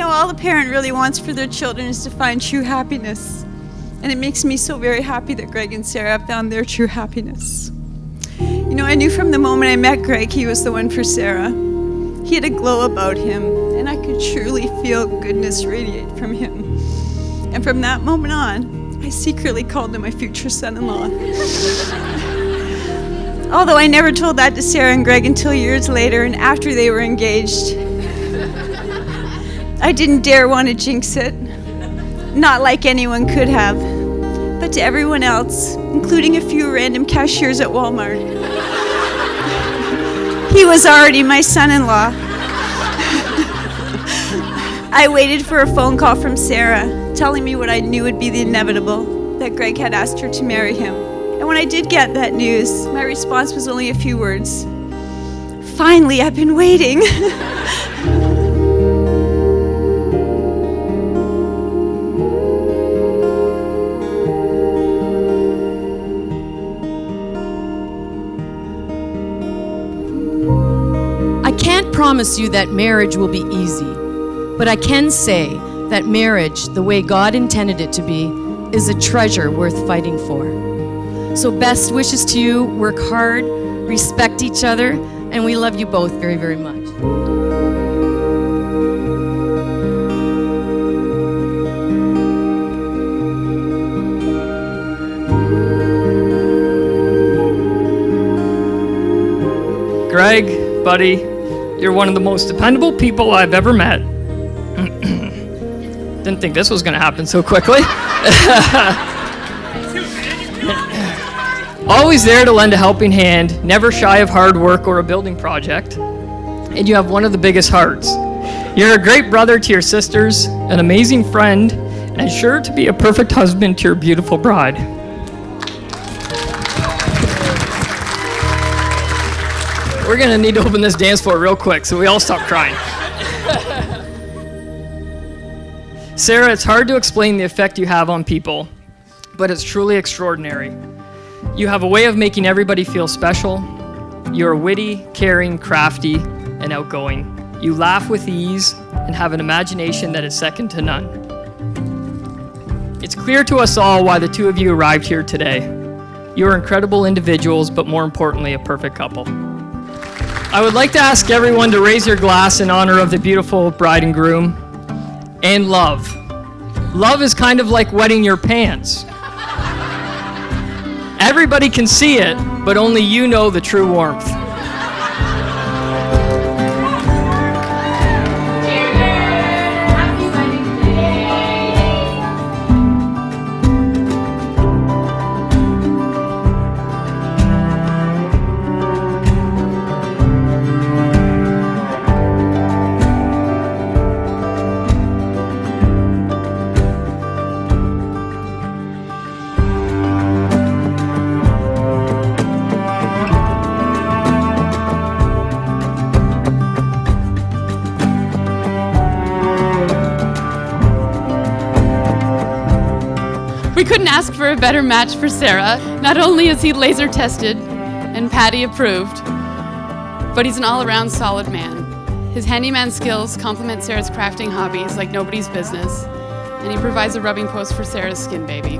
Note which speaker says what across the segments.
Speaker 1: all a parent really wants for their children is to find true happiness. And it makes me so very happy that Greg and Sara have found their true happiness. I knew from the moment I met Greg he was the one for Sara. He had a glow about him, and I could truly feel goodness radiate from him. And from that moment on, I secretly called him my future son-in-law. Although I never told that to Sara and Greg until years later and after they were engaged. I didn't dare want to jinx it, not like anyone could have, but to everyone else, including a few random cashiers at Walmart. He was already my son-in-law. I waited for a phone call from Sara, telling me what I knew would be the inevitable, that Greg had asked her to marry him. And when I did get that news, my response was only a few words. Finally, I've been waiting.
Speaker 2: I can't promise you that marriage will be easy, but I can say that marriage, the way God intended it to be, is a treasure worth fighting for. So best wishes to you, work hard, respect each other, and we love you both very, very much.
Speaker 3: Greg, buddy, you're one of the most dependable people I've ever met. Didn't think this was going to happen so quickly. Always there to lend a helping hand, never shy of hard work or a building project. And you have one of the biggest hearts. You're a great brother to your sisters, an amazing friend, and sure to be a perfect husband to your beautiful bride. We're going to need to open this dance floor real quick so we all stop crying. Sara, it's hard to explain the effect you have on people, but it's truly extraordinary. You have a way of making everybody feel special. You're witty, caring, crafty, and outgoing. You laugh with ease and have an imagination that is second to none. It's clear to us all why the two of you arrived here today. You are incredible individuals, but more importantly, a perfect couple. I would like to ask everyone to raise your glass in honor of the beautiful bride and groom and love. Love is kind of like wetting your pants. Everybody can see it, but only you know the true warmth.
Speaker 4: We couldn't ask for a better match for Sara. Not only is he laser tested and Patty approved, but he's an all-around solid man. His handyman skills complement Sara's crafting hobbies like nobody's business, and he provides a rubbing post for Sara's skin baby.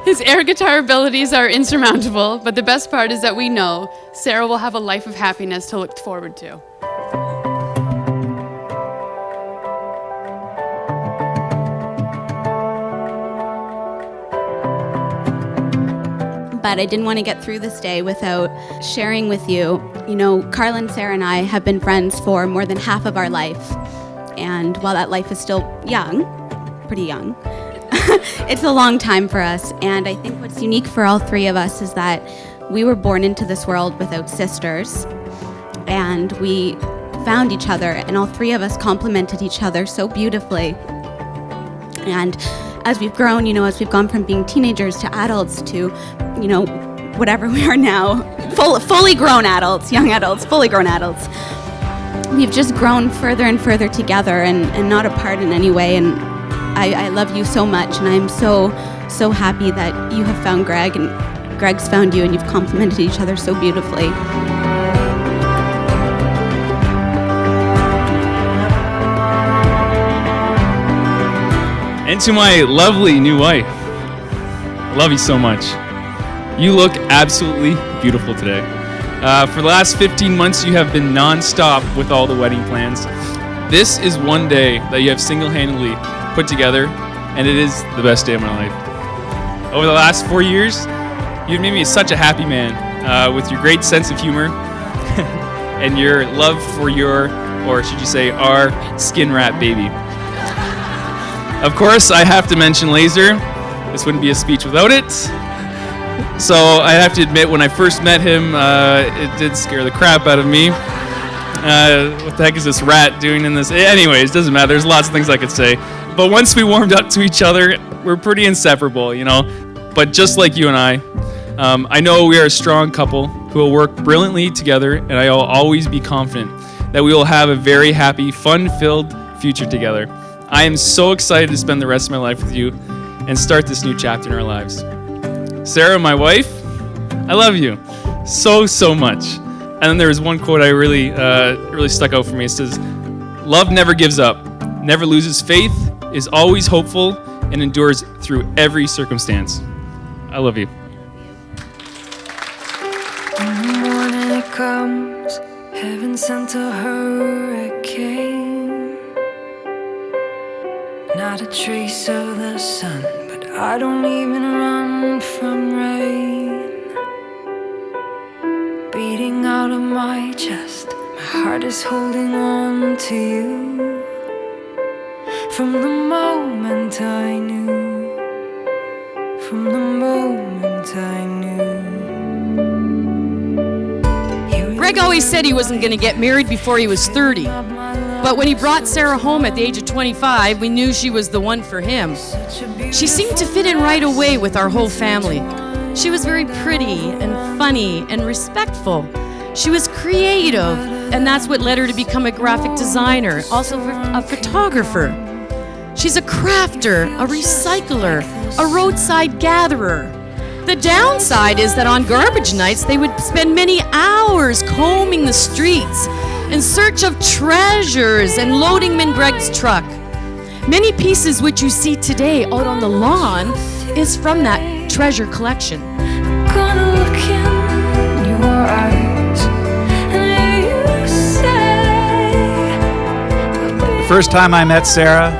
Speaker 4: His air guitar abilities are insurmountable, but the best part is that we know Sara will have a life of happiness to look forward to.
Speaker 5: But I didn't want to get through this day without sharing with you. Carl and Sara and I have been friends for more than half of our life. And while that life is still young, pretty young, it's a long time for us. And I think what's unique for all three of us is that we were born into this world without sisters. And we found each other, and all three of us complemented each other so beautifully. And as we've grown, as we've gone from being teenagers to adults to, whatever we are now, fully grown adults, young adults, fully grown adults, we've just grown further and further together and not apart in any way. And I love you so much, and I'm so happy that you have found Greg and Greg's found you, and you've complemented each other so beautifully.
Speaker 6: And to my lovely new wife, love you so much. You look absolutely beautiful today. For the last 15 months, you have been non-stop with all the wedding plans. This is one day that you have single-handedly put together, and it is the best day of my life. Over the last 4 years, you've made me such a happy man with your great sense of humor and your love for your, or should you say, our skin wrap baby. Of course, I have to mention Laser. This wouldn't be a speech without it. So I have to admit, when I first met him, it did scare the crap out of me. What the heck is this rat doing in this? Anyways, doesn't matter. There's lots of things I could say. But once we warmed up to each other, we're pretty inseparable, you know. But just like you and I know we are a strong couple who will work brilliantly together, and I will always be confident that we will have a very happy, fun-filled future together. I am so excited to spend the rest of my life with you and start this new chapter in our lives. Sara, my wife, I love you so much. And then there was one quote I really stuck out for me. It says, "Love never gives up, never loses faith, is always hopeful, and endures through every circumstance." I love you.
Speaker 7: In the morning it comes, heaven sent a hurricane. Not a trace of the sun, but I don't even run from rain. Beating out of my chest, my heart is holding on to you. From the moment I knew, from the moment I knew.
Speaker 2: Greg always said he wasn't going to get married before he was 30. But when he brought Sara home at the age of 25, we knew she was the one for him. She seemed to fit in right away with our whole family. She was very pretty and funny and respectful. She was creative, and that's what led her to become a graphic designer, also a photographer. She's a crafter, a recycler, a roadside gatherer. The downside is that on garbage nights, they would spend many hours combing the streets in search of treasures and loading them in Greg's truck. Many pieces which you see today out on the lawn is from that treasure collection.
Speaker 7: Gonna look in your eyes and hear you say.
Speaker 8: The first time I met Sara,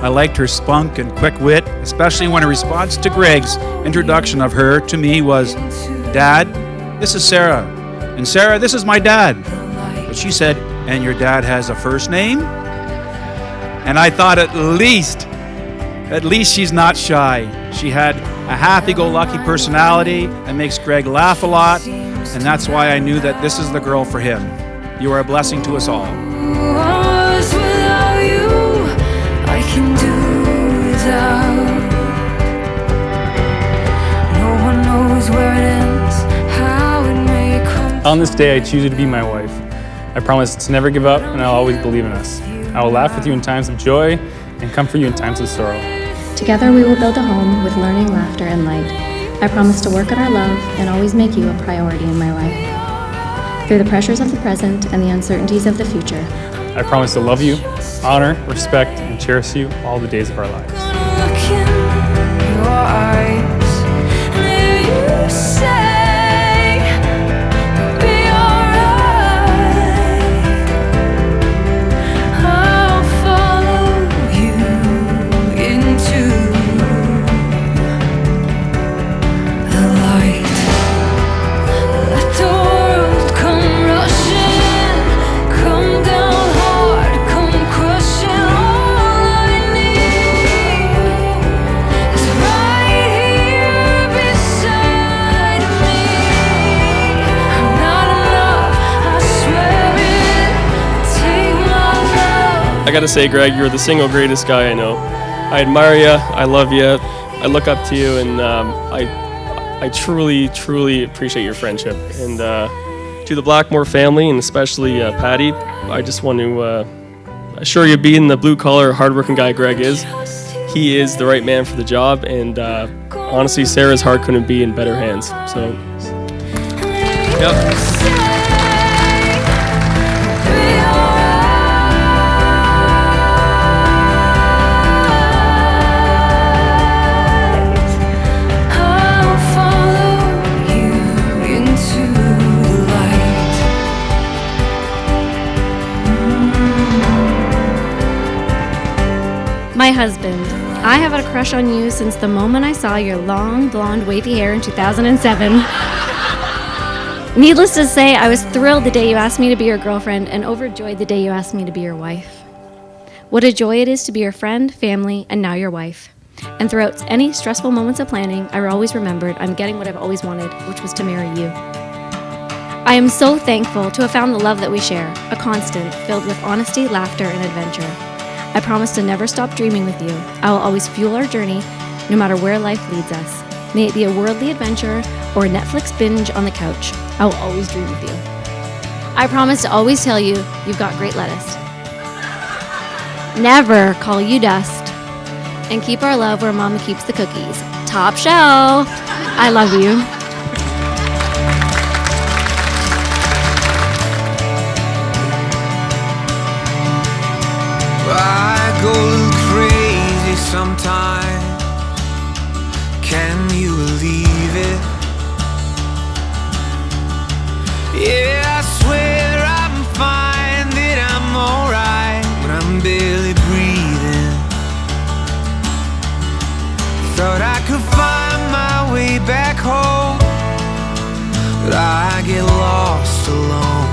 Speaker 8: I liked her spunk and quick wit, especially when her response to Greg's introduction of her to me was, "Dad, this is Sara. And Sara, this is my dad." But she said, "And your dad has a first name?" And I thought at least she's not shy. She had a happy-go-lucky personality that makes Greg laugh a lot, and that's why I knew that this is the girl for him. You are a blessing to us all.
Speaker 7: Without you, I can do without. No one knows where it ends, how it may come.
Speaker 9: On this day, I choose you to be my wife. I promise to never give up, and I'll always believe in us. I will laugh with you in times of joy and comfort you in times of sorrow.
Speaker 10: Together we will build a home with learning, laughter, and light. I promise to work at our love and always make you a priority in my life. Through the pressures of the present and the uncertainties of the future,
Speaker 9: I promise to love you, honor, respect, and cherish you all the days of our lives.
Speaker 7: Look in your eyes and hear you say.
Speaker 11: I gotta say, Greg, you're the single greatest guy I know. I admire you, I love you, I look up to you, and I truly appreciate your friendship. And to the Blackmore family, and especially Patty, I just want to assure you, being the blue-collar, hardworking guy Greg is, he is the right man for the job, and honestly, Sara's heart couldn't be in better hands. So, yep.
Speaker 10: My husband, I have had a crush on you since the moment I saw your long, blonde, wavy hair in 2007. Needless to say, I was thrilled the day you asked me to be your girlfriend and overjoyed the day you asked me to be your wife. What a joy it is to be your friend, family, and now your wife. And throughout any stressful moments of planning, I always remembered I'm getting what I've always wanted, which was to marry you. I am so thankful to have found the love that we share, a constant filled with honesty, laughter, and adventure. I promise to never stop dreaming with you. I will always fuel our journey, no matter where life leads us. May it be a worldly adventure or a Netflix binge on the couch. I will always dream with you. I promise to always tell you you've got great lettuce. Never call you dust. And keep our love where Mama keeps the cookies. Top shelf. I love you.
Speaker 12: I go a little crazy sometimes. Can you believe it? Yeah, I swear I'm fine, that I'm alright when I'm barely breathing. Thought I could find my way back home, but I get lost alone.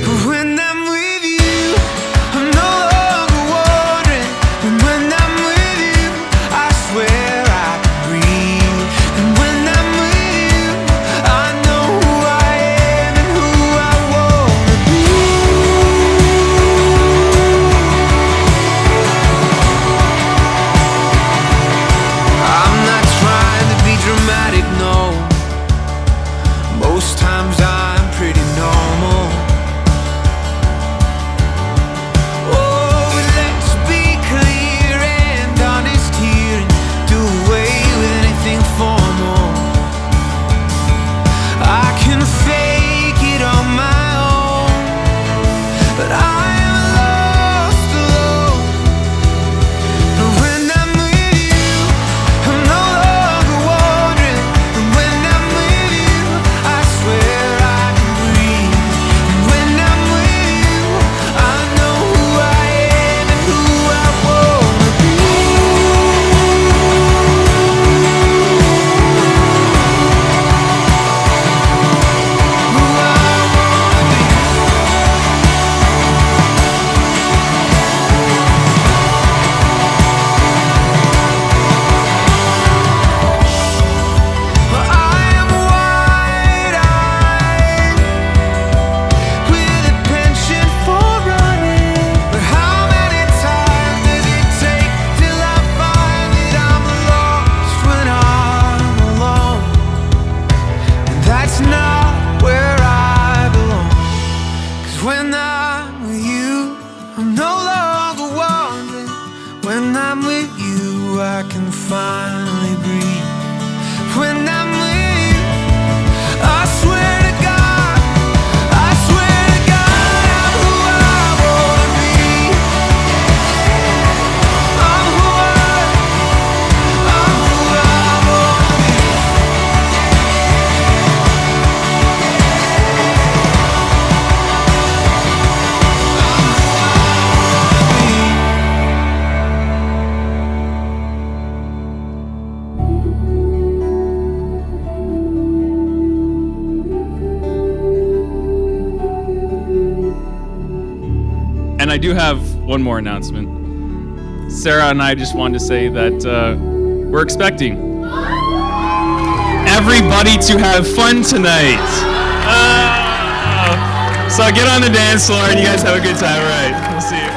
Speaker 12: But when I'm with you, I'm no longer wandering. And when I'm with you, I swear I can breathe. And when I'm with you, I know who I am and who I wanna be. I'm not trying to be dramatic, no. Most times I'm pretty normal. Oh, but let's be clear and honest here and do away with anything formal. I can fake it on my own, but I am lost alone. But when I'm with you, I'm no longer wandering. And when I'm with you, I swear I can breathe. And when I'm with you, I know who I am and who I wanna be. Who I wanna be. I am wide-eyed with a penchant for running. But how many times does it take till I find that I'm lost when I'm alone? And that's not where I belong. 'Cause when I'm with you, I'm no longer wandering. When I'm with you, I can finally breathe. When I'm with you, I swear to God, I'm who I wanna be. I'm who I wanna be.
Speaker 6: And I do have one more announcement. Sara and I just wanted to say that we're expecting everybody to have fun tonight. So get on the dance floor and you guys have a good time, all right? We'll see you.